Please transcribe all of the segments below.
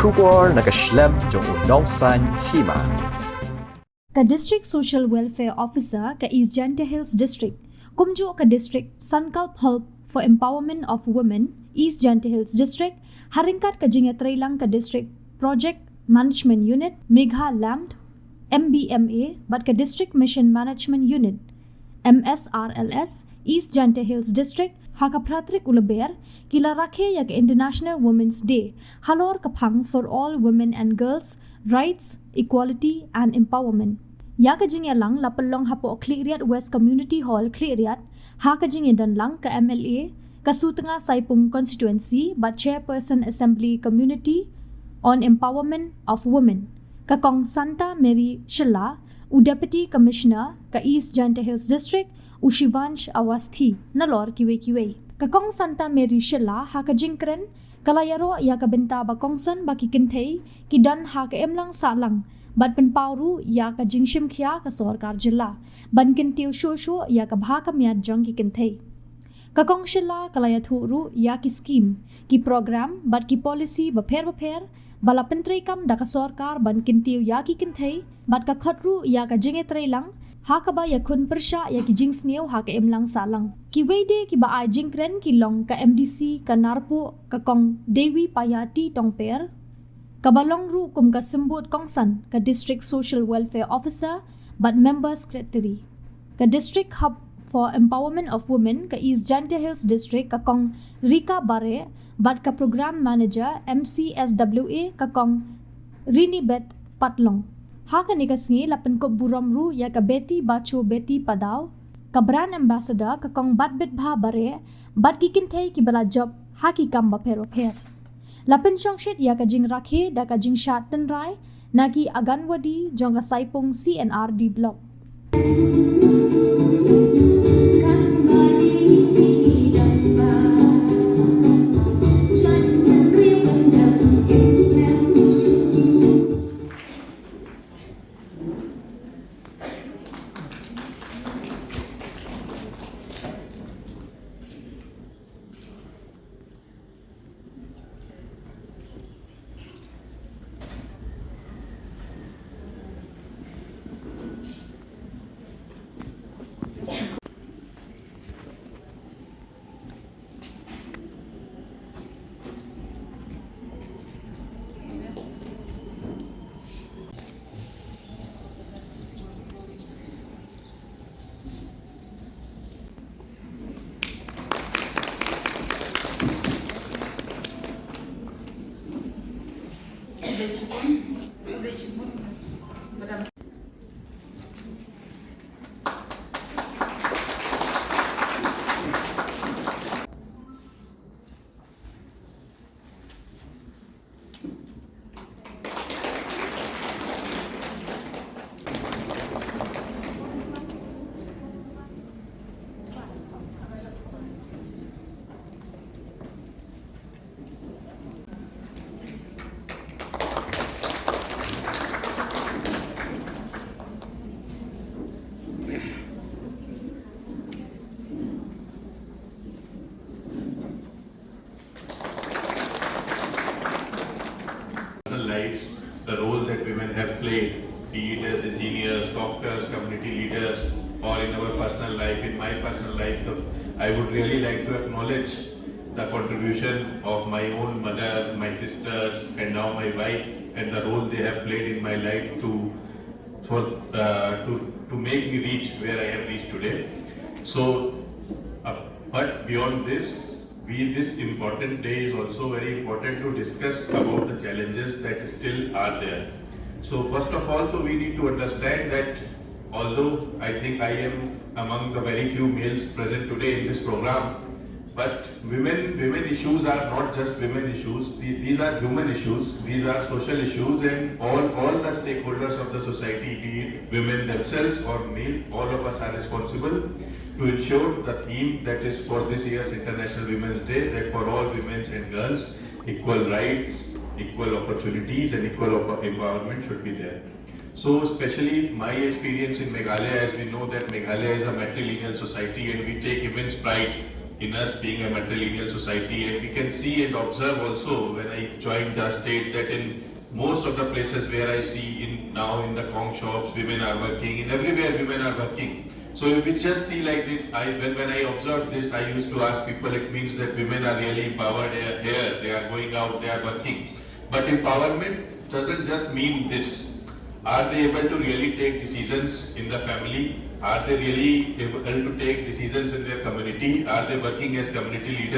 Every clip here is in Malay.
Shubor nakaslem jong unongsan hima. Ka District Social Welfare Officer ka East Jante Hills District, kumjo ka District Sankalp Help for Empowerment of Women, East Jante Hills District, haringkat ka jingatray lang ka District Project Management Unit, Megha Lamd, MBMA, but ka District Mission Management Unit, MSRLS, East Jante Hills District, haka Pratrik Ulaber, kila rakhe ya ka International Women's Day, halor kapang for all women and girls, rights, equality, and empowerment. Ya ka jingya lang lapalong hapo Kliriat West Community Hall, Kliriat, haka jingya dan lang ka MLA, kasutanga Saipung Constituency, but Chairperson Assembly Community on Empowerment of Women, kakong Santa Mary Shilla, u Deputy Commissioner ka East Jante Hills District, u Shivansh Awasthi, nalor kiwe-kiwe. Kakong Santa Mary Shilla, haka jingkren, kalayaro ya ka benta bakongsan baki kintay, kidan haka emlang salang, bad penpauru ya ka jingshim kya ka sorkar jilla, ban kintiu shosho ya ka bhaka miad jang ki kintay. Kakong Shilla kalayaturu ya ki scheme, ki program, bad ki policy baper, bala pentray kam da ka sorkar ban kintiu ya ki kintay, bad ka khotru ya ka jingetray lang, haka ba ya kun persya ya ki jing sneo haka emlang salang. Ki wede ki ba ay jingkren ki long ka MDC ka narpo ka kong Dewi Payati Tongper, kabalong ru kum ka sembut kongsan ka District Social Welfare Officer but Member Secretary. Ka District Hub for Empowerment of Women ka East Jante Hills District ka kong Rika Bare but ka Program Manager MCSWA ka kong Rinibet Patlong. Haka ni kasngi lapan ko buramru ya ka Betty Bacho Betty Padaw, ka Brand Ambassador ka kong Batbit Bha Bare, bat kikintay ki bala job haki kamba pero. Lapan siyang shit ya ka jing rakhe da ka jing shatan rai, nagi aganwadi jong ka Saipung CNRD block. Lives, the role that women have played, be it as engineers, doctors, community leaders, or in our personal life, in my personal life, I would really like to acknowledge the contribution of my own mother, my sisters, and now my wife, and the role they have played in my life to make me reach where I have reached today. So, but beyond this, this important day is also very important to discuss about the challenges that still are there. So first of all, we need to understand that although I think I am among the very few males present today in this program, but women issues are not just women issues. These are human issues. These are social issues, and all the stakeholders of the society, be it women themselves or male, all of us are responsible to ensure the theme that is for this year's International Women's Day, that for all women and girls, equal rights, equal opportunities, and equal empowerment should be there. So especially my experience in Meghalaya, as we know that Meghalaya is a matrilineal society and we take immense pride in us being a matrilineal society, and we can see and observe also when I joined the state that in most of the places where I see now in the Kong shops, women are working, in everywhere women are working. So if we just see like this, when I observed this, I used to ask people, it means that women are really empowered here, they are going out, they are working. But empowerment doesn't just mean this. Are they able to really take decisions in the family? Are they really able to take decisions in their community? Are they working as community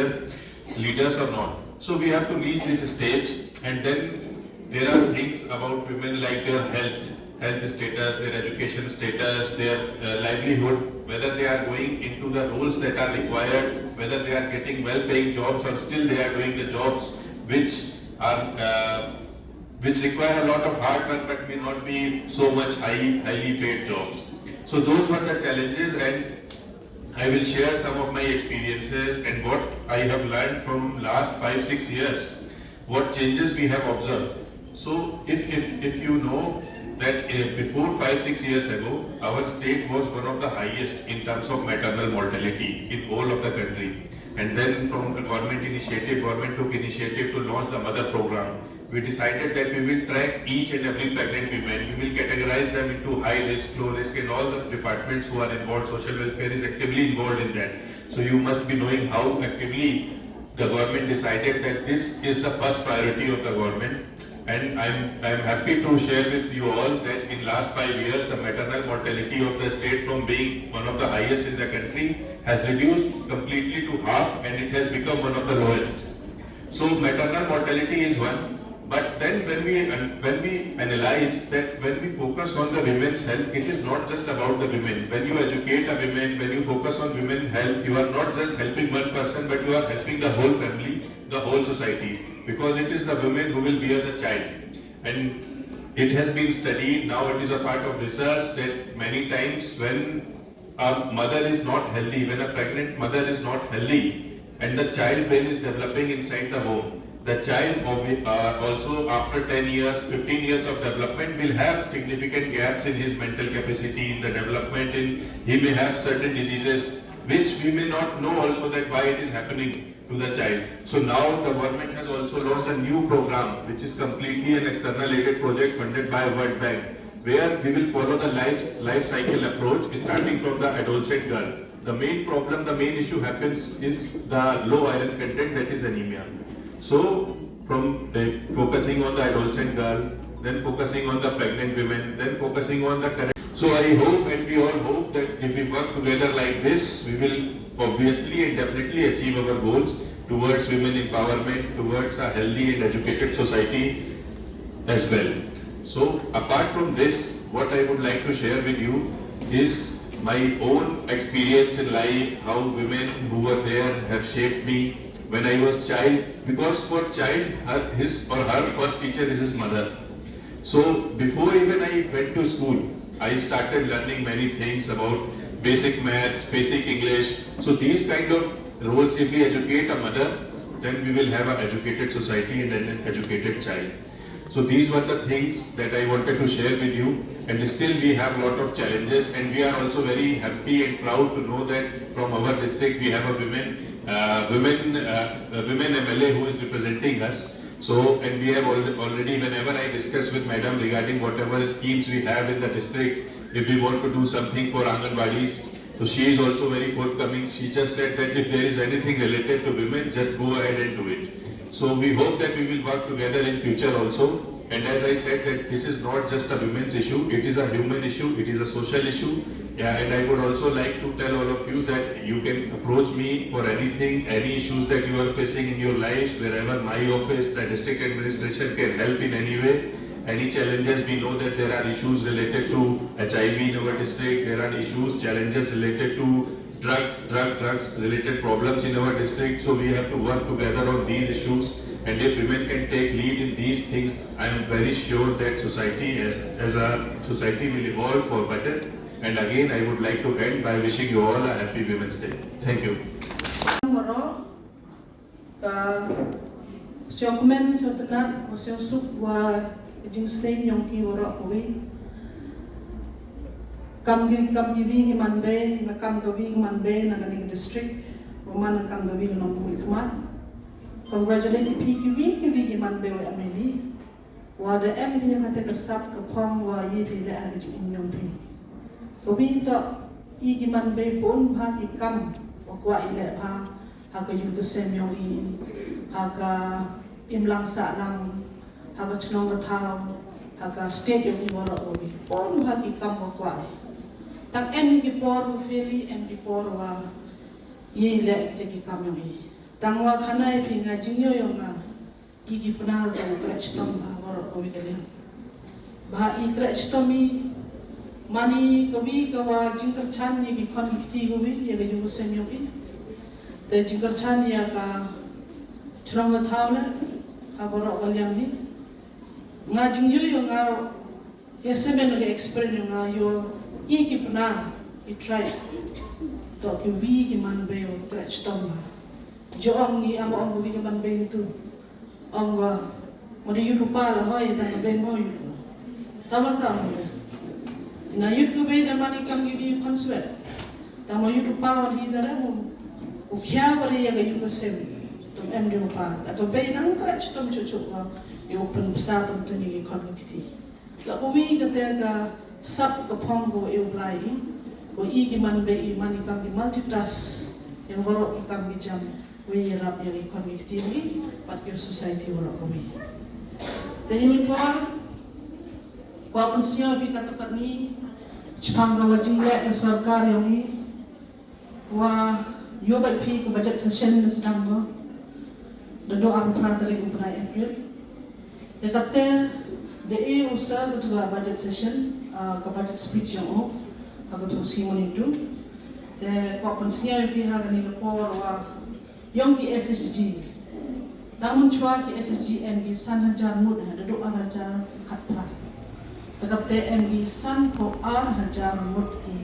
leaders or not? So we have to reach this stage, and then there are things about women like their health status, their education status, their livelihood, whether they are going into the roles that are required, whether they are getting well-paying jobs or still they are doing the jobs which require a lot of hard work but may not be so much highly paid jobs. So those were the challenges, and I will share some of my experiences and what I have learned from last 5-6 years, what changes we have observed. So if you know that before 5-6 years ago, our state was one of the highest in terms of maternal mortality in all of the country. And then from a government took initiative to launch the mother program. We decided that we will track each and every pregnant woman. We will categorize them into high risk, low risk, and all the departments who are involved. Social welfare is actively involved in that. So you must be knowing how actively the government decided that this is the first priority of the government. And I'm happy to share with you all that in last 5 years, the maternal mortality of the state from being one of the highest in the country has reduced completely to half, and it has become one of the lowest. So maternal mortality is one. But then when we analyze that when we focus on the women's health, it is not just about the women. When you educate a women, when you focus on women's health, you are not just helping one person, but you are helping the whole family, the whole society. Because it is the women who will bear the child. And it has been studied, now it is a part of research, that many times when a mother is not healthy, when a pregnant mother is not healthy, and the child brain is developing inside the womb, the child also after 10 years, 15 years of development will have significant gaps in his mental capacity, in the development, he may have certain diseases which we may not know also that why it is happening to the child. So now the government has also launched a new program which is completely an external aided project funded by World Bank, where we will follow the life cycle approach starting from the adolescent girl. The main problem, the main issue happens is the low iron content, that is anemia. So from focusing on the adolescent girl, then focusing on the pregnant women, then focusing on the current. So I hope and we all hope that if we work together like this, we will obviously and definitely achieve our goals towards women empowerment, towards a healthy and educated society as well. So apart from this, what I would like to share with you is my own experience in life, how women who were there have shaped me when I was child, because for child, his or her first teacher is his mother. So before even I went to school, I started learning many things about basic maths, basic English. So these kind of roles, if we educate a mother, then we will have an educated society and an educated child. So these were the things that I wanted to share with you, and still we have a lot of challenges, and we are also very happy and proud to know that from our district we have a women MLA who is representing us. So, and we have already, whenever I discuss with Madam regarding whatever schemes we have in the district, if we want to do something for Anganwadis, so she is also very forthcoming. She just said that if there is anything related to women, just go ahead and do it. So we hope that we will work together in future also. And as I said, that this is not just a women's issue, it is a human issue, it is a social issue. Yeah, and I would also like to tell all of you that you can approach me for anything, any issues that you are facing in your lives, wherever my office, the district administration can help in any way. Any challenges, we know that there are issues related to HIV in our district, there are issues, challenges related to drugs related problems in our district. So we have to work together on these issues. And if women can take lead in these things, I am very sure that society as a society will evolve for better. And again, I would like to end by wishing you all a happy Women's Day. Thank you. Kam giving man bay, na kam giving man bay, na ganing district, kuman kang gawi nong kui kuman. Congratulate kiwi man bewe ameni. Wada em dia kata kesap kepong wa ye pi le ada ci inyong pi. Gawi to i man be pun pha ki kam wa ile pha ha ka yu kesem yong i ha ka imlang sa lang ha ka chnong ka thao ha ka state yong i wala obi pun pha ki kam wa tang em ki por feli em ki por wa ye le te ki kam yong i tang wa khana pi nga jingyo yong nga i ki pnar to krech tom ba wala obi kale ba i krech tomi mani kawi kawa jingkar chan ye ki kon ki gowi ye ga yu sem yong i te jingkar chan ya ka chrong ga thawle ha boro galyam ni nga jingyo yo nga yesemen ga experience nga yo i ki pna I try to ki wi ki man be o trach tom ba jo ang ni amo ang wi ki man be tu ang wa mo di yu pa la hoy ta be mo yu tama tama na yu ku be da mani kam yu consuet ta mo yu pa wa di da mo o kya wa ri ya ga yu ko sem tum em di pa ta to be nang trach tom chu chu wa yu pen sa tum tu ni kon ki la ko wi ka te ga sab ka phong go e blai o i ki man be I mani kam ki multitask yang waro I kam ki jam we rap yang I kon ki ni pat your society waro ko mi te ini ko pensiyo bi ka to ni chpanga wa jingle e sarkar yang ni wa yo ba pi ko budget session na sedang go da do ang pratari ko pra April te kapte de e usa to ga budget session ka budget speech yang o ako to simon itu te ko konsiya pi ha gani ko wa yong ki SSG namun chua ki SSG MB san hajar mud ha do araja khatpa tetap te MB san ko ar hajar mud ki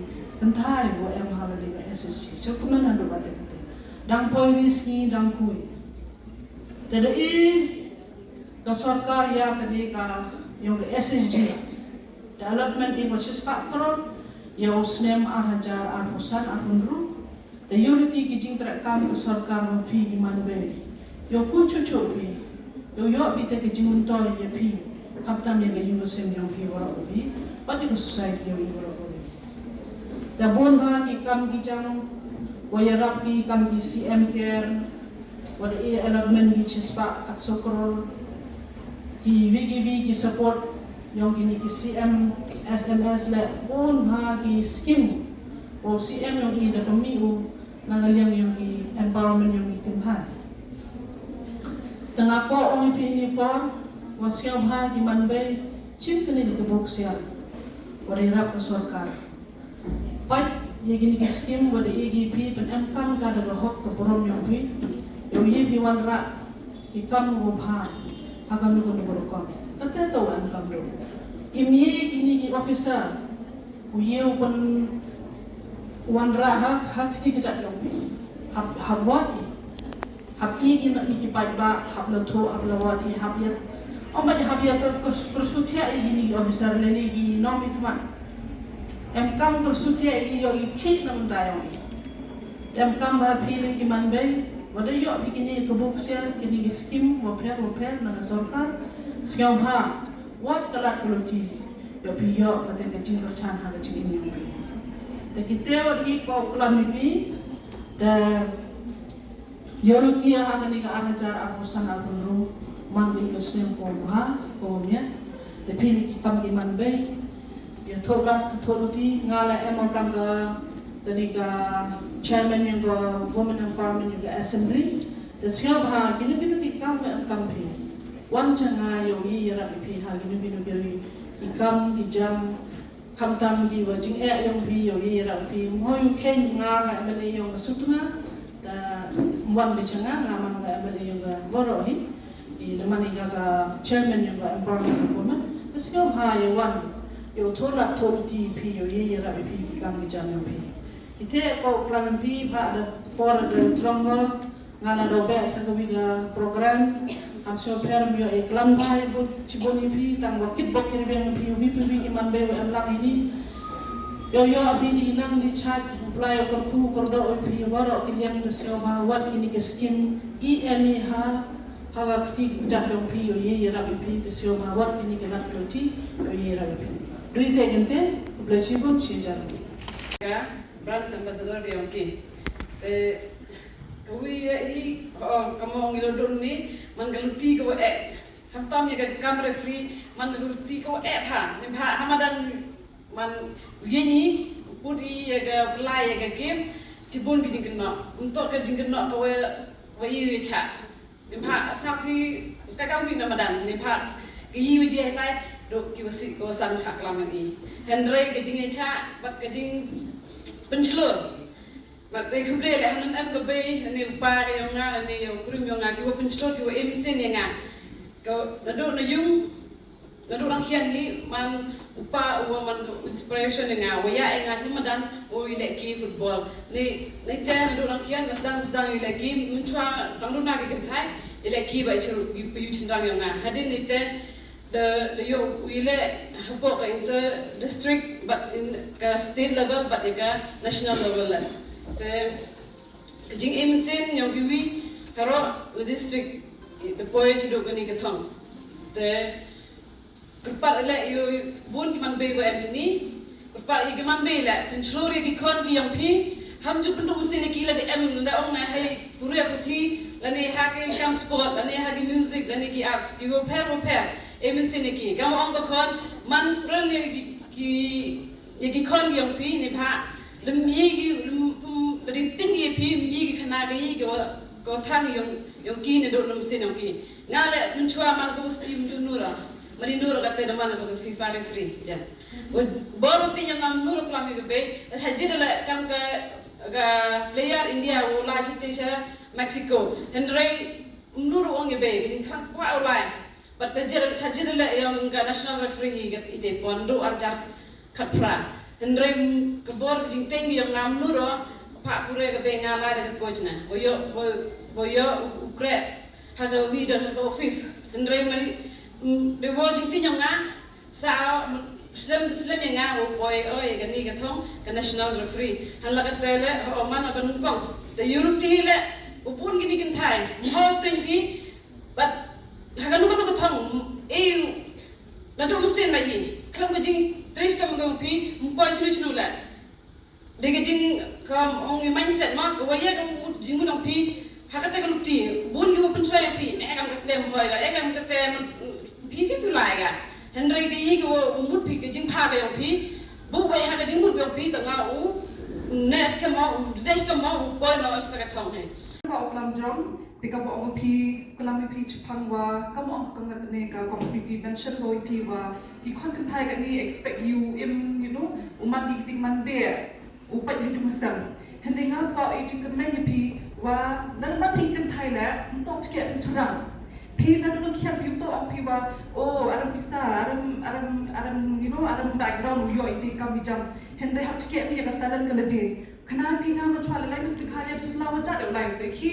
kentai wo em ha gani ka SSG so kuma na do bate dang poi wisi dang kui te de I ka sarkar ya kani ka yong SSG development in which is pakron ya usnem arhajar arhusan arhunru the unity ki jing terekam ke sarkar fi di manbe yo ku chuchu pi yo bi te ki jing unto ye pi kaptam ye ga yugo sem yang fi wara obi pati ko society yo wara obi da bon ha ki kam ki jang waya rap ki kam ki CM care wada e development ki chispa kat sokrol ki wigi support yang kini ki CM SMS le pun bagi skim o CM yang ini dah pemiu nangalyang yang ki empowerment yang ikenhan tengah ko orang ini pa wasyam bagi manbay chin kini di kebuk siya wala irap ke sarkar pat ye kini ki skim wala EGP pen emkam ka da hok ke borom yang pi yo ye pi wan ra ikam go bha hagam ko ni borokon kata to an kam do imye kini ki officer uye pun wan ra hak ki kejat yong hab wadi hab ki na ki padba hab la tho hab la wadi hab ya omba hab ya to kursutia ini officer le ni ki nom itman em kam kursutia ini yo ki nam dayong em kam ba feeling ki man bay wada yo bikini ko buksia kini ki skim wo pher na sarkar siang ha wat kalat kuloti yo piyo kate ke jing chan ha ke jing ni te kite wat ki ko klan ni te yoruki ha kani ka arajar akusan alunru man ni muslim ko ha ko nya te pini ki kam ki man be yo thokat tholuti ngala emo kam ga tani ka chairman yang go women empowerment yang assembly te siang ha kini ki kam pi wan changa yo yi ra pi ha gi binu geri ikam di jam kam tam di wajing yong pi yo yi ra pi mo yu ken nga ga mele yong sutuna ta wan di changa nga man ga mele yong ga boro hi di mani ga chairman yong ga empowerment ko ma tasyo ha yo wan yo thola tholuti pi yo yi ra pi kam di jam yo pi ite ko plan pi ba da for the stronger ngala do be sa ko biga program am so per mio e klam bai bu chiboni pi tang wakit bokir ben pi wi pi iman be am lang ini yo abi ni nang di chat apply ko ku kordo pi waro kilian ke sioma wat kini ke skin eni ha haga kiti jadong pi yo ye ra pi ke sioma wat kini ke nak ti yo ye ra pi dui te gente blechibon chi jan ya brand ambassador de onki kawi i kamu ngilodon ni manggaluti ko hamtam ya kamera free manggaluti ko ha ni hamadan man yini puri ya play ya game cibun ke jingkena untuk ke jingkena ko wa yi cha ni sapi kakau ni namadan ni ke yi je tai do ki wasi ko sang cha kalam ni Henry ke jing cha bat ke jing pencelur bat be kuble le hanan am ko be ni upar yang nga ni kurum yang nga ki wa pencelur ki wa emsen yang nga ko nado na yung nado lang hian ni man upa wa man inspiration nga wa ya nga simadan o ile ki football ni te nado lang hian sedang ile ki menchwa dang na ke kai ile ki ba chu yu tindang yang nga hadin ni te the yo ile habo ka in the district but in ka state level but in ka national level la te jing emsen yang biwi karo the district the boy chido gani ka thang te kepat le yo bun ki man be wa ni kepat i man be la tenslori ki kon ki yang pi ham ju pendu mesti ki la de em nda ong na hai puru ya puti la ne ha ki kam sport la ne ha ki music la ne ki arts ki wo per emin siniki kamu ong ko kon man friend ki kon yang pi ni pha lemmi ki lim tinggi pi mi ki khana ki ko thang yang ki ne do nom sin yang ki ngale menchua man ko sti nura mari nura kate de man ko FIFA referee ja baru tin yang am nura klami ke be sajid la kam ga player India wo la chite sha Mexico Henry nura ong be ki thang kwa online but the sajid la yang ga national referee ga ite pondo arjar khatpra Henry ke bor ki tinggi yang nam nura pak pure ke be ngala de coach na boyo ukre haga video haga office Henry mari de wo jing tin yang nga sa Islam yang nga boy oi ga ni ga thong ka national referee hala ka tele o mana ka nungkong the unity le upun gi kin thai mo tin pi but haga nungkong ka thong na do musin mai klam ga jing trish kam ga pi mpo chinu la de ga jing kam ong mindset ma ga waya ga jing mu nong pi haga te ga luti bun gi upun choi pi ne kam ka tem boy la kam ka tem pi ki pi lai ga Henry ke yi ko mut pi ke jing pha be pi bu bai ha ke jing mut be pi ta nga u nes ke ma des ke ma u boy no sa ka thong he ko oklam jom tika bo pi kolam pi chpang wa kam ong ka ngat ne ka community mention boy pi wa ki kon kan thai ka ni expect you you know umat ki ting man be u pa hi du masam Henry nga pa e jing kan men pi wa lan ma ting kan thai la tok chke churang pi na do kian pi to ong pi wa oh aram bisa aram you know aram background yo iti kam bijam Henry hap chke pi ka talan ka lade khana pi nga ma chwala lai mis bikhalia du slawa ja de lai te khi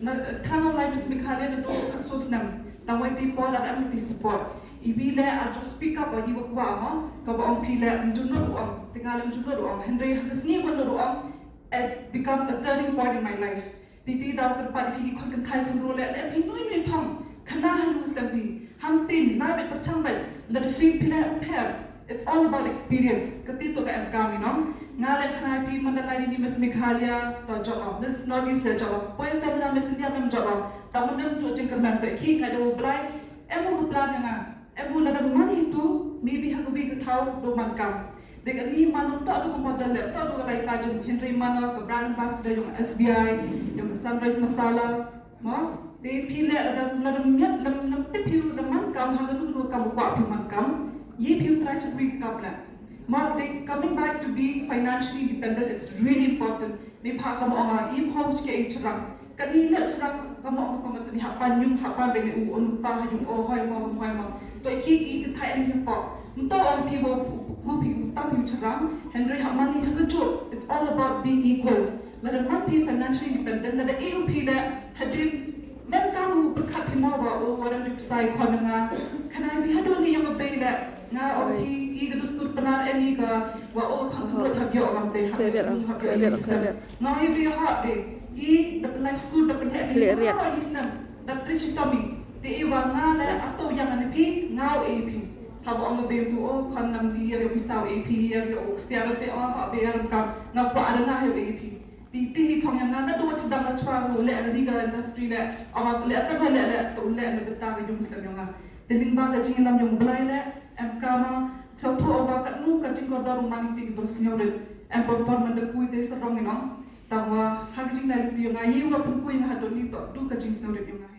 na thano lai mis bikhalia do khasos nam tawai ti por am ti support ibi le a just speak up wa yiwa kwa ma ka ba ong pi le nduno do am tingalam nduno do am Henry hakasni wa do am it become a turning point in my life titi daw ter pa pi khon kan khai kan ro le pi noi thong khana hanu sabi ham tin na be perchang bai la de free pila pair it's all about experience kati to ka am kam you know ngale khana pi mandalai ni mes meghalaya to job this not is the job poi family mes india mem job ta mem to jing kan to ki ka do blai emu ko plan nga emu na money tu maybe ha ko bi ka thau do man kam de ka ni man to do ko model le to do lai pa jin Henry Mano ka brand ambassador yung SBI yung Sunrise Masala mo de pile lam tipiu lam man kam ha lu kam kwa pi man kam ye piu try to be kabla ma they coming back to being financially independent it's really important ni pha kam ong im hom ke chram kani le chram kam ong ko ngani ha pan yum ha pan be u on pa ha yum o hoi ma to ki i thai an hi po to ong pi bo gu pi tam pi chram Henry ha mani ha chu it's all about being equal let them not be financially independent let the AUP that had dan kamu berkat pimawa orang di pesai konanga karena bihado ni yang beda na oki i gedus tur penar eni ka wa konfront habyo orang deh na i bi ha de i the play school the pen ni ha isnam da tricitomi de i wa na la atau yang ane pi ngau ap habo ang bentu kon nam di ya bisau ap ya yo siara te ha be aram kam ngapa ada na ap ti thong yang na do sedang chwa le ani ga industry le awak le kan le to le ne beta ga jum sa nga teling ba ga jing lam jong blai le em kama so tho ba ka nu ka jing ko da rumani ti do snyo de em performance de kui te sa rong no tawa ha jing na ti nga yi wa pun kui nga do ni to du ka jing snyo de nga